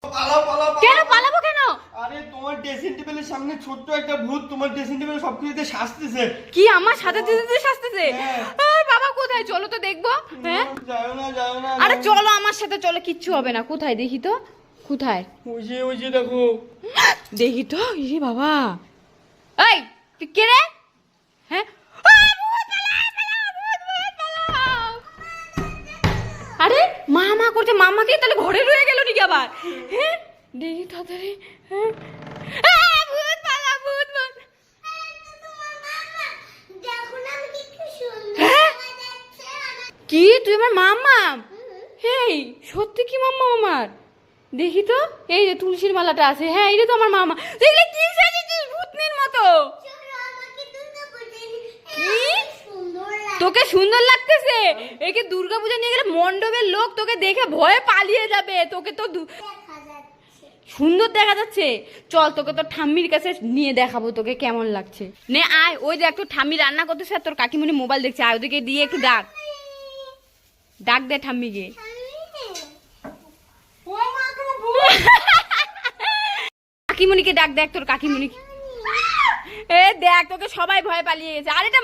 পালাও পালাও কেন পালাবো কেন? আরে তোমার ড্রেসিং টেবিলের সামনে ছোট্ট একটা ভূত তোমার ড্রেসিং টেবিলে সবকিছুতে শাস্তিছে। কি আমার সাথে দিতে শাস্তিছে? হ্যাঁ। আরে বাবা কোথায়, চলো তো দেখবো। হ্যাঁ যাও না আরে চলো আমার সাথে, চলো, কিচ্ছু হবে না। কোথায় দেখি তো, কোথায় ওই যে দেখো। দেখি তো। ইরে বাবা, এই তুই কে রে? হ্যাঁ আরে মা মা করছে, মামাকে তাহলে ঘরে রয়ে গেল নাকি আবার? হ্যাঁ দেখি তাড়াতাড়ি। হ্যাঁ ভূত পালা, ভূত ভূত। হ্যাঁ? কি তুই আমার মামা? হেই সত্যি কি মাম্মা আমার? দেখি তো, এই যে তুলসীর মালাটা আছে। হ্যাঁ এটা তো আমার মামা। দেখলে কি সাজিয়েছিস ভূতনির মতো? কি তোকে সুন্দর লাগতেছে? একে দুর্গাপূজা নিয়ে গেলে মণ্ডপের লোক তোকে দেখে ভয়ে পালিয়ে যাবে। তোকে তো সুন্দর দেখা যাচ্ছে। চল তোকে তোর ঠাম্মির কাছে নিয়ে দেখাবো তোকে কেমন লাগছে। নে আয়, ওই দেখ তোর ঠাম্মি রান্না করতেছে আর তোর কাকিমণি মোবাইল দেখছে। আয় ওদেরকে দিয়ে একটু ডাক, ডাক দে ঠাম্মিকে। কাকিমণিকে ডাক, দেখ তোর কাকিমণি। এ দেখ তোকে সবাই ভয় পালিয়ে গেছে। আর এটা